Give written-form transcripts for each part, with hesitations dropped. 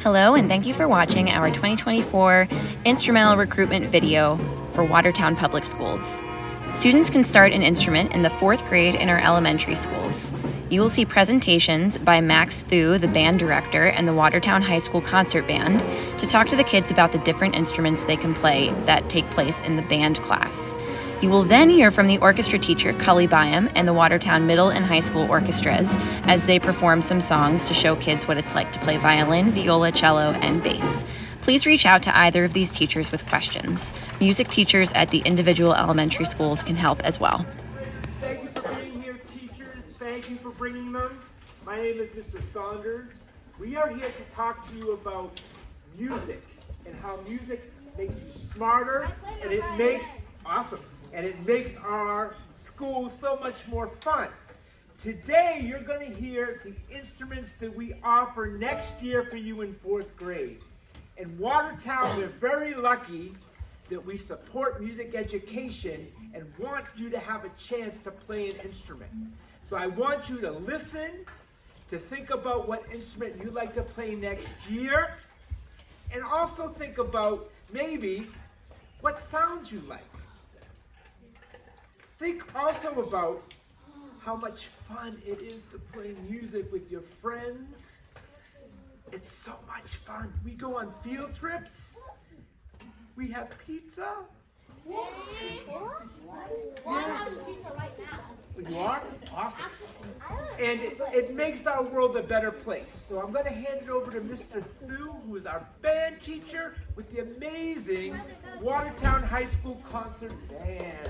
Hello, and thank you for watching our 2024 instrumental recruitment video for Watertown Public Schools. Students can start an instrument in the 4th grade in our elementary schools. You will see presentations by Max Thew, the band director, and the Watertown High School Concert Band to talk to the kids about the different instruments they can play that take place in the band class. You will then hear from the orchestra teacher, Culley Byham, and the Watertown Middle and High School orchestras as they perform some songs to show kids what it's like to play violin, viola, cello, and bass. Please reach out to either of these teachers with questions. Music teachers at the individual elementary schools can help as well. Thank you for being here, teachers. Thank you for bringing them. My name is Mr. Saunders. We are here to talk to you about music and how music makes you smarter, and it makes our school so much more fun. Today, you're going to hear the instruments that we offer next year for you in 4th grade. In Watertown, we're very lucky that we support music education and want you to have a chance to play an instrument. So I want you to listen, to think about what instrument you'd like to play next year, and also think about maybe what sounds you like. Think also about how much fun it is to play music with your friends. It's so much fun. We go on field trips. We have pizza. Yes. You are? Awesome. And it makes our world a better place. So I'm going to hand it over to Mr. Thew, who is our band teacher with the amazing Watertown High School Concert Band.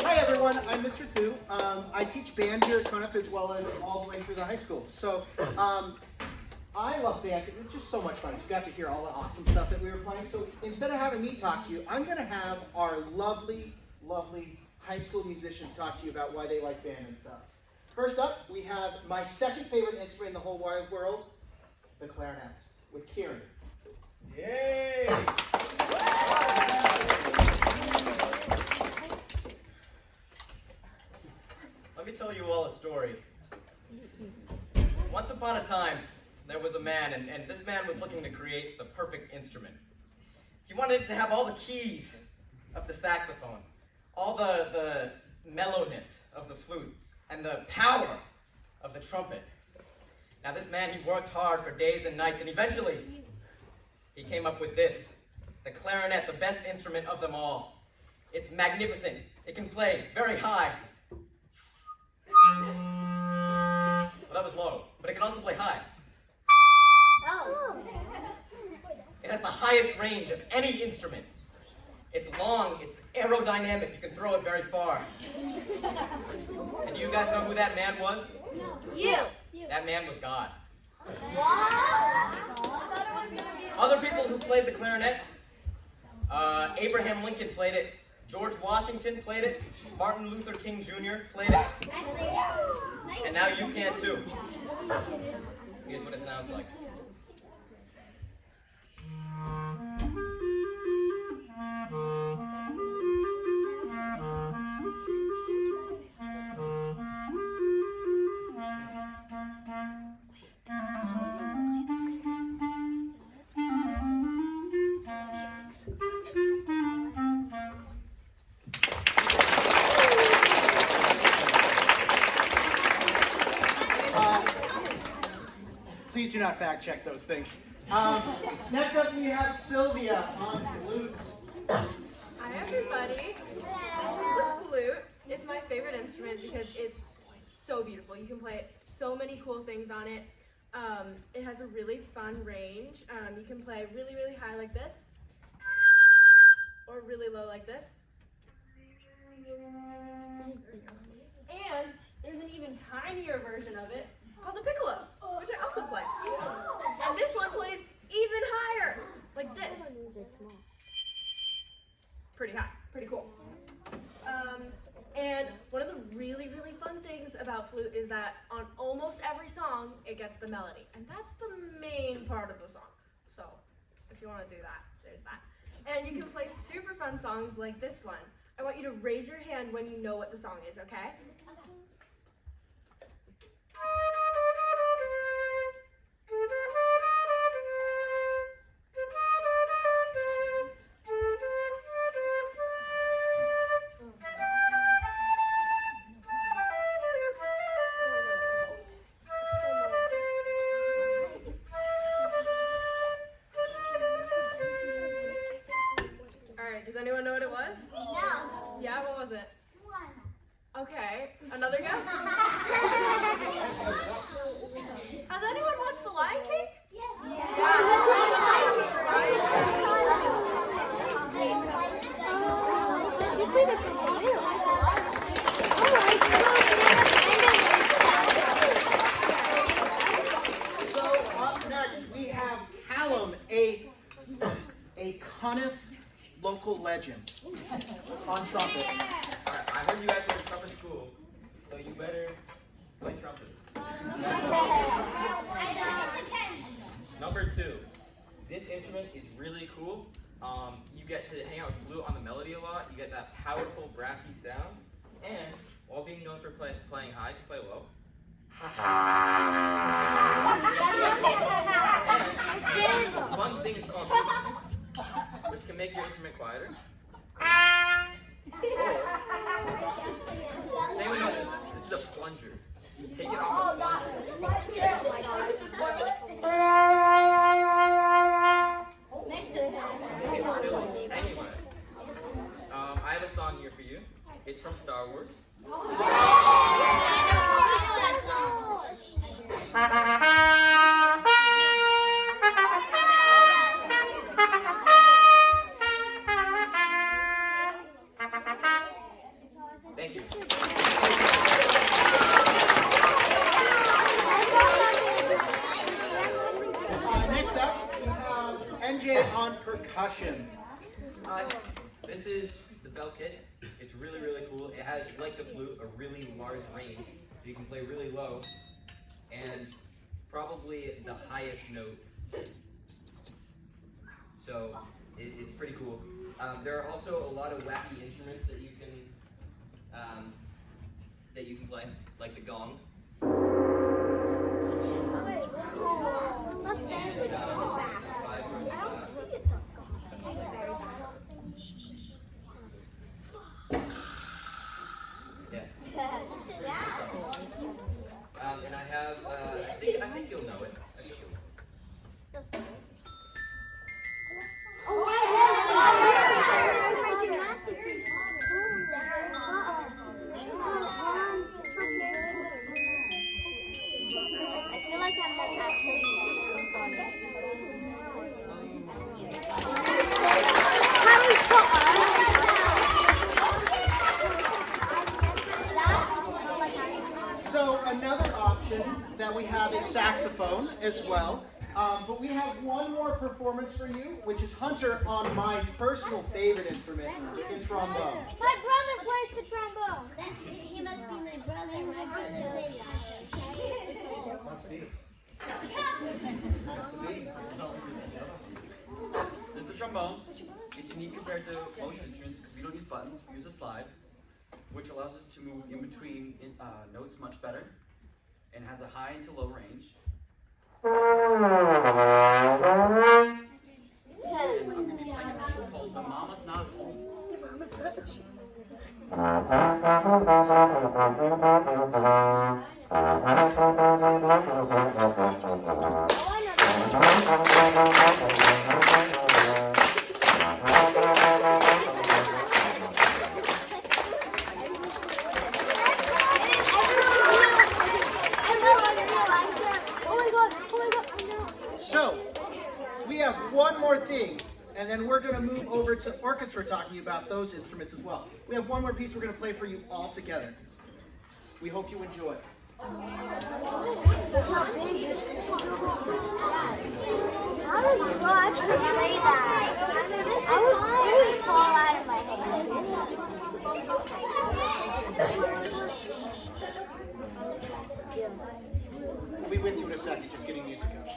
Hi everyone, I'm Mr. Thew. I teach band here at Cunniff as well as all the way through the high school. So I love band. It's just so much fun. You got to hear all the awesome stuff that we were playing. So instead of having me talk to you, I'm going to have our lovely, lovely high school musicians talk to you about why they like band and stuff. First up, we have my second favorite instrument in the whole wide world, the clarinet, with Kieran. Yay! Let me tell you all a story. Once upon a time, there was a man, and this man was looking to create the perfect instrument. He wanted to have all the keys of the saxophone, all the mellowness of the flute, and the power of the trumpet. Now this man, he worked hard for days and nights, and eventually, he came up with this, the clarinet, the best instrument of them all. It's magnificent. It can play very high. Well, that was low, but it can also play high. It has the highest range of any instrument. It's long, it's aerodynamic, you can throw it very far. And do you guys know who that man was? You. That man was God. Wow. Other people who played the clarinet, Abraham Lincoln played it, George Washington played it, Martin Luther King Jr. played it, and now you can too. Here's what it sounds like. Please do not fact check those things. Next up we have Sylvia on flute. Hi everybody, this is the flute. It's my favorite instrument because it's so beautiful. You can play so many cool things on it. It has a really fun range. You can play really, really high like this, or really low like this. And there's an even tinier version of it called the piccolo, which I also play. And this one plays even higher, like this. Pretty high, pretty cool. And one of the really, really fun things about flute is that on almost every song, it gets the melody. And that's the main part of the song. So if you want to do that, there's that. And you can play super fun songs like this one. I want you to raise your hand when you know what the song is, okay? Cuniff local legend on trumpet. Alright, I heard you guys were in trumpet school, so you better play trumpet. Number 2. This instrument is really cool. You get to hang out with flute on the melody a lot. You get that powerful brassy sound. And while being known for playing high, you can play low. And the fun thing is called pitch, which can make your instrument quieter. Same with this. This is a plunger. You take it off a plunger. Anyway, I have a song here for you. It's from Star Wars. Thank you. Next up, we have NJ on percussion. This is the bell kit. It's really, really cool. It has, like the flute, a really large range. So you can play really low and probably the highest note. So it's pretty cool. There are also a lot of wacky instruments that you can play, like the gong. Yeah. And I have, I think you'll know it. I think you'll know it. So another option that we have is saxophone as well. But we have one more performance for you, which is Hunter on my personal favorite instrument, the trombone. My brother plays the trombone. He must be my brother. My brother's favorite. Must be. This is the trombone. It's unique compared to most instruments because we don't use buttons, we use a slide, which allows us to move in between notes much better and has a high to low range. And I'm going to be playing a piece called The Mama's Not Home. So, we have one more thing, and then we're going to move over to orchestra talking about those instruments as well. We have one more piece we're going to play for you all together. We hope you enjoy. How did you actually play that? It would fall out of my hands. We'll be with you in a second, just getting music out.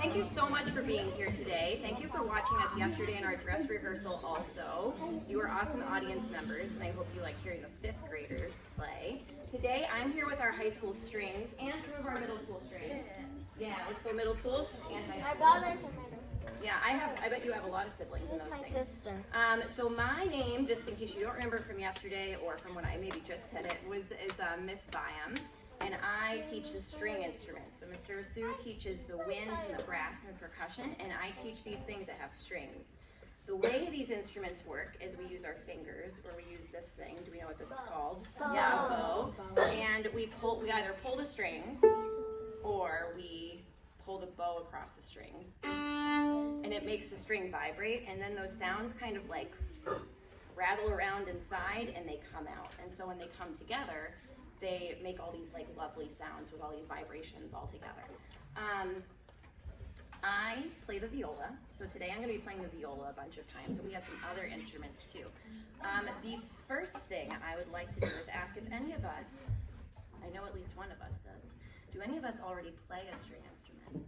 thank you so much for being here today. Thank you for watching us yesterday in our dress rehearsal also. You were awesome audience members, and I hope you like hearing the 5th graders play. Today, I'm here with our high school strings and some of our middle school strings. Yeah, let's go middle school and high My school. brother's in middle. Yeah, I bet you have a lot of siblings in those My things. sister. So my name, just in case you don't remember from yesterday or from when I maybe just said it, is Miss Byham, and I teach the string instruments. So Mr. Thew teaches the winds and the brass and the percussion, and I teach these things that have strings. The way these instruments work is we use our fingers, or we use this thing. Do we know what this is called? Bow. Yeah, a bow. And we either pull the strings, or we pull the bow across the strings. And it makes the string vibrate, and then those sounds kind of like rattle around inside and they come out. And so when they come together, they make all these like lovely sounds with all these vibrations all together. I play the viola, so today I'm going to be playing the viola a bunch of times, so we have some other instruments too. The first thing I would like to do is ask if any of us, I know at least one of us does, do any of us already play a string instrument?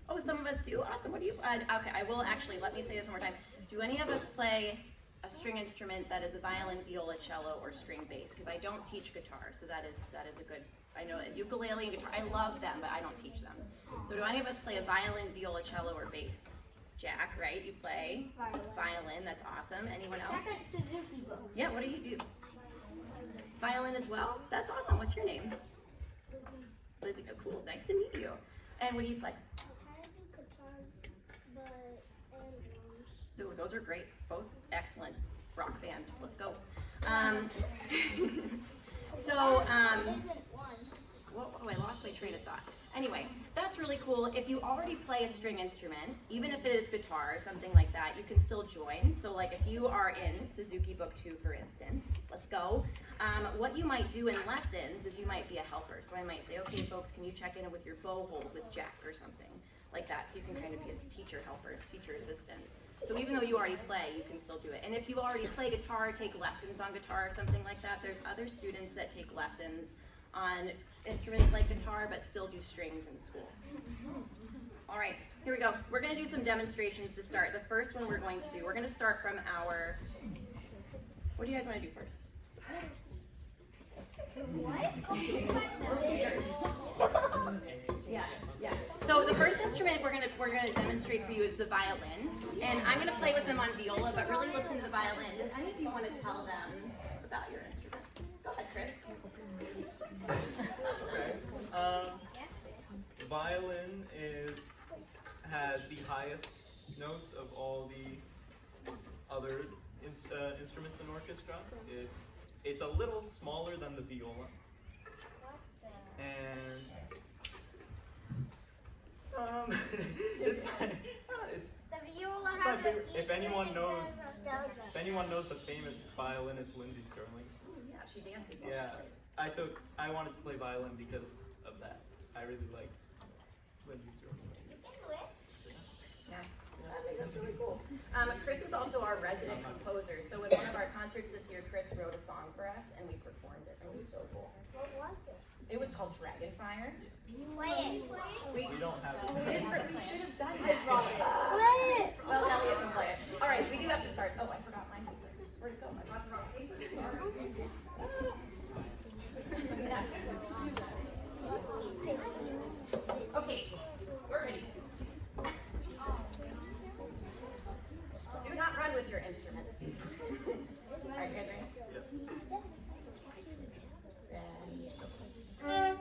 Oh, some of us do. Awesome. What do you? Okay, I will actually. Let me say this one more time. Do any of us play a string instrument that is a violin, viola, cello, or string bass? Because I don't teach guitar, so that is a good. I know ukulele and guitar. I love them, but I don't teach them. So do any of us play a violin, viola, cello, or bass? Jack, right? You play violin. That's awesome. Anyone else? That's a Suzuki book. Yeah. What do you do? Violin as well. That's awesome. What's your name? Lizzie. Oh, cool. Nice to meet you. And what do you play? Ooh, those are great. Both excellent. Rock band. Let's go. Whoa, I lost my train of thought. Anyway, that's really cool. If you already play a string instrument, even if it is guitar or something like that, you can still join. So like if you are in Suzuki Book 2, for instance, let's go. What you might do in lessons is you might be a helper. So I might say, okay, folks, can you check in with your bow hold with Jack or something like that? So you can kind of be a teacher helper, teacher assistant. So even though you already play, you can still do it. And if you already play guitar, take lessons on guitar or something like that, there's other students that take lessons on instruments like guitar, but still do strings in school. All right, here we go. We're going to do some demonstrations to start. The first one we're going to do, we're going to start from our, what do you guys want to do first? Yeah. So the first instrument we're gonna demonstrate for you is the violin, and I'm gonna play with them on viola, but really listen to the violin. Does any of you want to tell them about your instrument? Go ahead, Chris. Violin has the highest notes of all the other instruments in orchestra. It's a little smaller than the viola, and it's The viola my has favorite. an If anyone E string knows the famous violinist Lindsay Sterling, Ooh, yeah, she dances while yeah, she plays. I wanted to play violin because of that. I really liked Lindsay Sterling. Yeah, I think that's really cool. Chris is also our resident composer, so in one of our concerts this year, Chris wrote a song for us, and we performed it. It was so cool. What was it? It was called Dragonfire. Play it. We don't have it. We should have done it. Play it. Well, Elliot can play it. All right, we do have to start. Oh, I forgot my music. Where'd it go? I brought the wrong speaker. Okay, we're ready. Do not run with your instrument. All right, you guys ready? Yes. Ready?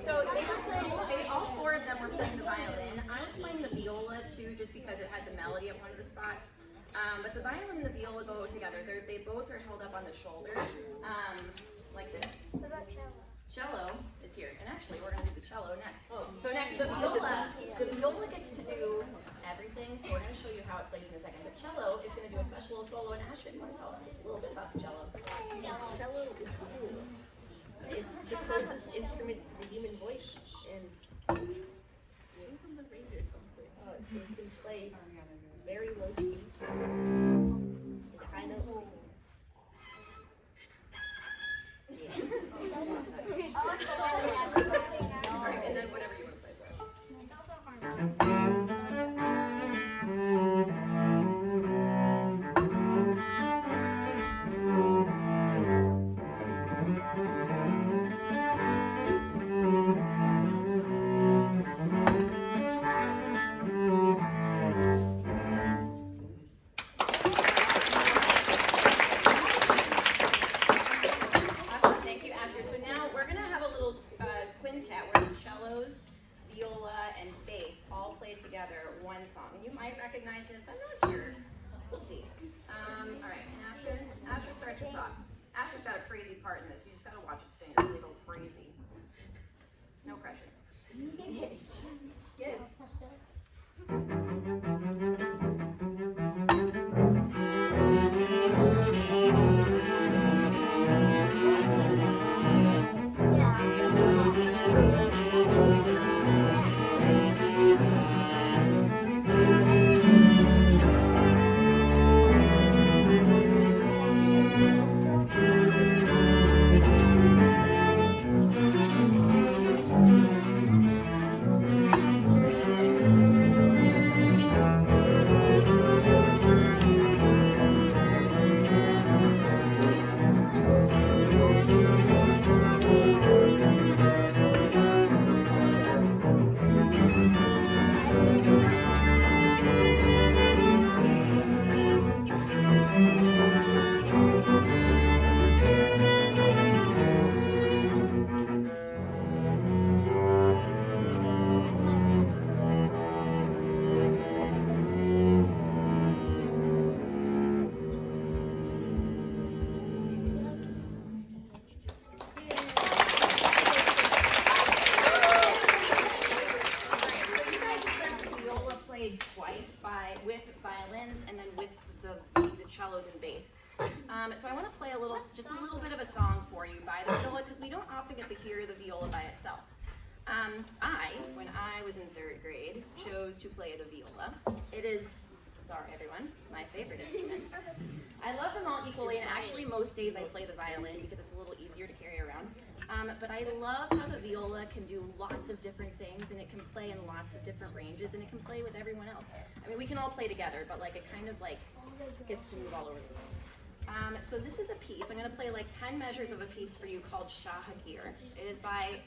So all four of them were playing the violin. I was playing the viola too, just because it had the melody at one of the spots. But the violin and the viola go together. They both are held up on the shoulder, like this. What about cello? Cello is here, and actually we're going to do the cello next. So next, the viola gets to do everything, so we're going to show you how it plays in a second. But cello is going to do a special solo, and Ashley, you want to tell us just a little bit about the cello? Cello is cool. It's the closest instrument to the human voice, and it's from the range or something. It can play very low key, high note. Alright, and then whatever you want to play for. Thank you, Asher. So now we're going to have a little quintet where the cellos, viola, and bass all play together one song. And you might recognize this. I'm not sure. We'll see. All right, and Asher starts us off. Asher's got a crazy part in this. You just got to watch his fingers. They go crazy. No pressure. Yes. With violins and then with the cellos and bass. So I want to play just a little bit of a song for you by the viola because we don't often get to hear the viola by itself. When I was in 3rd grade, chose to play the viola. It is, sorry everyone, my favorite instrument. I love them all equally, and actually most days I play the violin because it's a little easier to carry around. But I love how the viola can do lots of different things, and it can play in lots of different ranges, and it can play with everyone else. I mean, we can all play together, but like it kind of like gets to move all over the place. So this is a piece. I'm going to play like 10 measures of a piece for you called Shahagir. It is by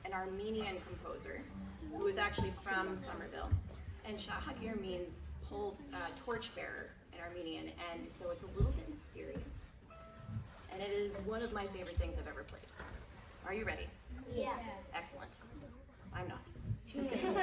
an Armenian composer who is actually from Somerville. And Shahagir means torchbearer in Armenian, and so it's a little bit mysterious. And it is one of my favorite things I've ever played. Are you ready? Yes. Excellent. I'm not. Just kidding.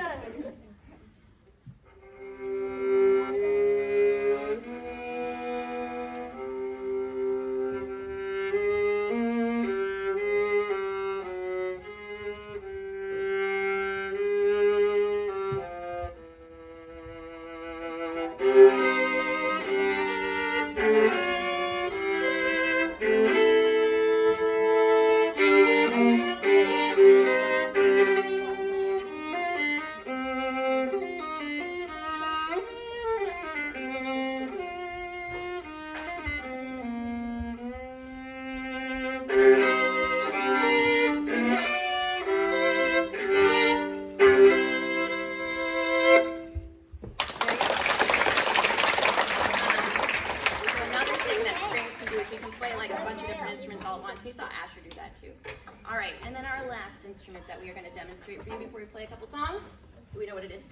You saw Asher do that too. All right, and then our last instrument that we are going to demonstrate for you before we play a couple songs. Do we know what it is?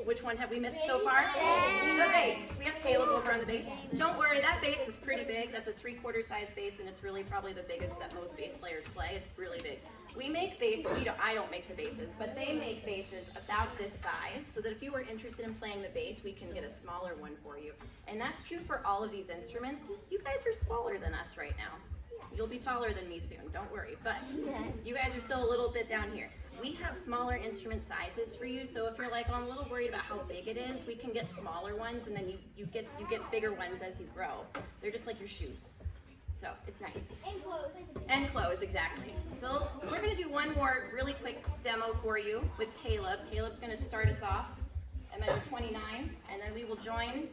Which one have we missed so far? The bass. We have Caleb over on the bass. Don't worry, that bass is pretty big. That's a 3/4 size bass, and it's really probably the biggest that most bass players play. It's really big. We make bass, I don't make the basses, but they make basses about this size, so that if you were interested in playing the bass, we can get a smaller one for you. And that's true for all of these instruments. You guys are smaller than us right now. You'll be taller than me soon, don't worry, but you guys are still a little bit down here. We have smaller instrument sizes for you, so if you're like, oh, I'm a little worried about how big it is, we can get smaller ones, and then you get bigger ones as you grow. They're just like your shoes. So it's nice. And clothes. And clothes, exactly. So we're gonna do one more really quick demo for you with Caleb. Caleb's gonna start us off at measure 29, and then we will join.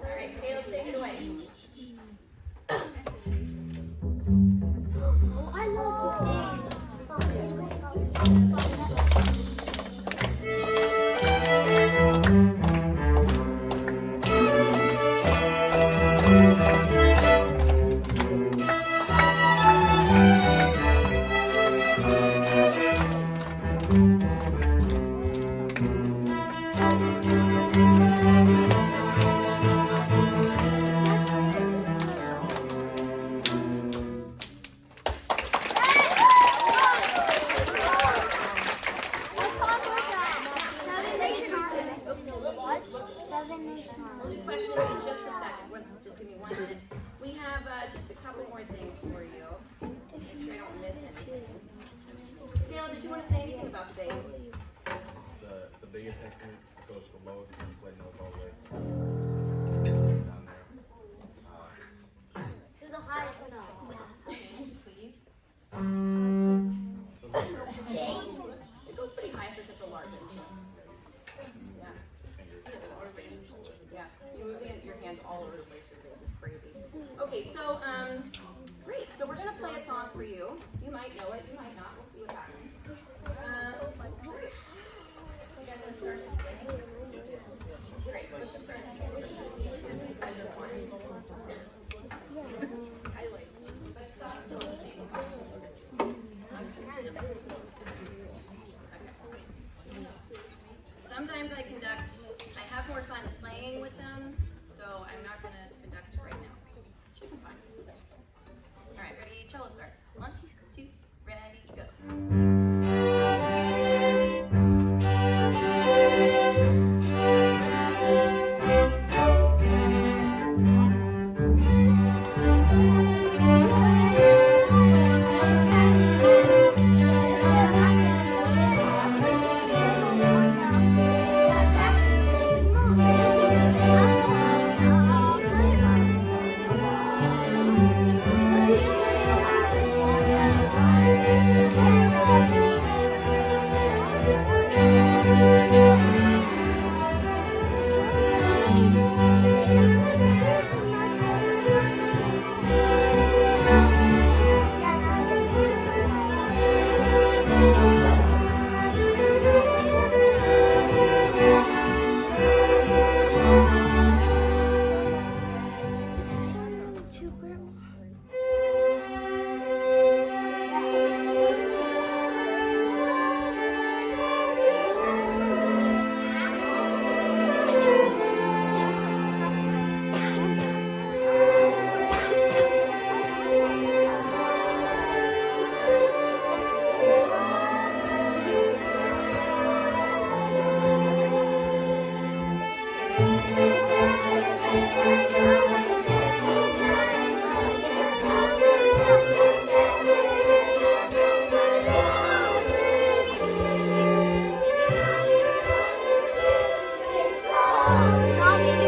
All right, Caleb, take it away. Oh, I love these. We'll do questions in just a second. Just give me 1 minute. We have just a couple more things for you. Make sure I don't miss anything. Caleb, did you want to say anything about the bass? It's the biggest instrument. Goes from low to play notes all the way down there. To the highest note. Please. So It goes pretty high for such a large instrument. Yeah. Yeah. You move your hands all over the place with the bass. It's crazy. Okay, so great. So we're gonna play a song for you. You might know it. You might not. We'll see what happens. Great. You guys want to start at the beginning? Great. Let's just start at the beginning. Measure 1. But stop still in the same spot. Sometimes I have more fun playing with them, so I'm not going to conduct right now. Should be fine. All right, ready? Cello starts. 1, 2, ready, go. Mommy.